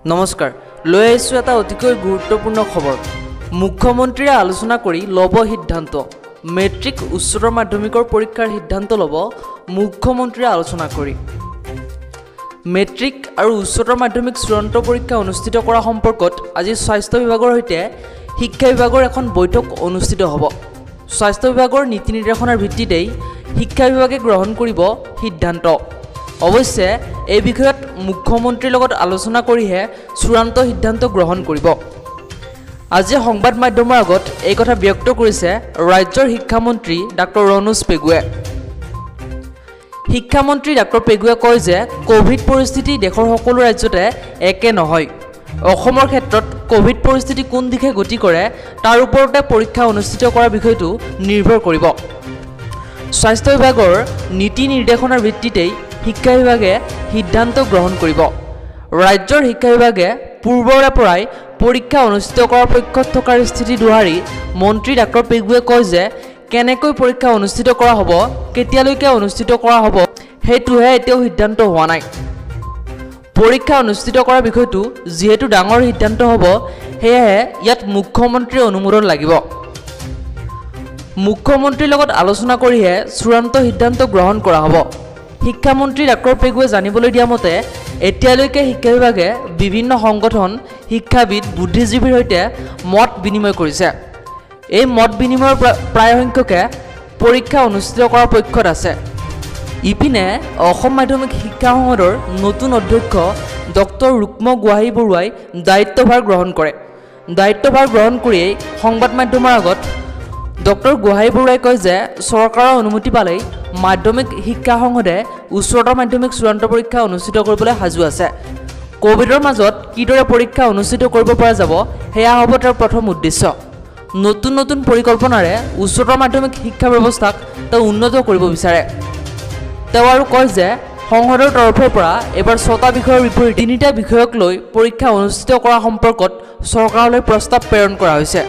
নমস্কাৰ লৈ আহিছোঁ এটা অতিকৈ গুৰুত্বপূৰ্ণ খবৰ। মুখ্যমন্ত্ৰীয়ে আলোচনা কৰি ল'ব সিদ্ধান্ত। মেট্ৰিক উচ্চতৰ মাধ্যমিকৰ পৰীক্ষাৰ সিদ্ধান্ত ল'ব মুখ্যমন্ত্ৰীয়ে আলোচনা কৰি। মেট্ৰিক আৰু উচ্চতৰ মাধ্যমিক চূড়ান্ত পৰীক্ষা অনুষ্ঠিত কৰা সম্পৰ্কত আজি স্বাস্থ্য বিভাগৰ সৈতে শিক্ষা বিভাগৰ এখন বৈঠক অনুষ্ঠিত হ'ব। স্বাস্থ্য বিভাগৰ নীতি নিৰ্দেশনাৰ ভিত্তিতেই শিক্ষা বিভাগে গ্ৰহণ কৰিব সিদ্ধান্ত। অৱশ্যে এই বিষয়ত মুখ্যমন্ত্ৰীৰ লগত আলোচনা কৰিহে চূড়ান্ত সিদ্ধান্ত গ্ৰহণ কৰিব। আজি সংবাদ মাধ্যমৰ আগত এই কথা ব্যক্ত কৰিছে ৰাজ্যৰ শিক্ষামন্ত্ৰী ডাক্তৰ ৰণোজ পেগুৱে। শিক্ষামন্ত্ৰী ডাক্তৰ পেগুৱে কয় যে কোভিড পৰিস্থিতি দেশৰ সকলো ৰাজ্যতে একে নহয়। অসমৰ ক্ষেত্ৰত কোভিড পৰিস্থিতি কোন দিশে গতি কৰে তাৰ ওপৰতে পৰীক্ষা অনুষ্ঠিত কৰাৰ বিষয়টো নিৰ্ভৰ কৰিব। স্বাস্থ্য বিভাগৰ নীতি নিৰ্দেশনাৰ ভিত্তিতেই শিক্ষা বিভাগে সিদ্ধান্ত গ্ৰহণ কৰিব। ৰাজ্যৰ শিক্ষা বিভাগে পূৰ্বৰে পৰাই পৰীক্ষা অনুষ্ঠিত কৰাৰ পক্ষত থকাৰ স্থিতি দোহাৰি মন্ত্ৰী ডাক্তৰ পেগুৱে কয় যে কেনেকৈ পৰীক্ষা অনুষ্ঠিত কৰা হ'ব, কেতিয়ালৈকে অনুষ্ঠিত কৰা হ'ব সেইটোহে এতিয়াও সিদ্ধান্ত হোৱা নাই। পৰীক্ষা অনুষ্ঠিত কৰাৰ বিষয়টো যিহেতু ডাঙৰ সিদ্ধান্ত হ'ব, সেয়েহে ইয়াত মুখ্যমন্ত্ৰীৰ অনুমোদন লাগিব। মুখ্যমন্ত্ৰীৰ লগত আলোচনা কৰিহে চূড়ান্ত সিদ্ধান্ত গ্ৰহণ কৰা হ'ব। শিক্ষামন্ত্ৰী ডাক্তৰ পেগুৱে জানিবলৈ দিয়া মতে এতিয়ালৈকে শিক্ষা বিভাগে বিভিন্ন সংগঠন, শিক্ষাবিদ, বুদ্ধিজীৱীৰ সৈতে মত বিনিময় কৰিছে। এই মত বিনিময়ৰ প্ৰায় সংখ্যকে পৰীক্ষা অনুষ্ঠিত কৰাৰ পক্ষত আছে। ইপিনে অসম মাধ্যমিক শিক্ষা সংসদৰ নতুন অধ্যক্ষ ডক্টৰ ৰুক্ম গোহাঁই বৰুৱাই দায়িত্বভাৰ গ্ৰহণ কৰে। দায়িত্বভাৰ গ্ৰহণ কৰিয়েই সংবাদ মাধ্যমৰ আগত ডক্টৰ গোহাঁই বৰুৱাই কয় যে চৰকাৰৰ অনুমতি পালেই মাধ্যমিক শিক্ষা সংসদে উচ্চতৰ মাধ্যমিক চূড়ান্ত পৰীক্ষা অনুষ্ঠিত কৰিবলৈ সাজু আছে। কোভিডৰ মাজত কিদৰে পৰীক্ষা অনুষ্ঠিত কৰিব পৰা যাব সেয়া হ'ব তেওঁৰ প্ৰথম উদ্দেশ্য। নতুন নতুন পৰিকল্পনাৰে উচ্চতৰ মাধ্যমিক শিক্ষা ব্যৱস্থাক তেওঁ উন্নত কৰিব বিচাৰে। তেওঁ আৰু কয় যে সংসদৰ তৰফৰ পৰা এবাৰ 6টা বিষয়ৰ বিপৰীতে 3টা বিষয়ক লৈ পৰীক্ষা অনুষ্ঠিত কৰা সম্পৰ্কত চৰকাৰলৈ প্ৰস্তাৱ প্ৰেৰণ কৰা হৈছে।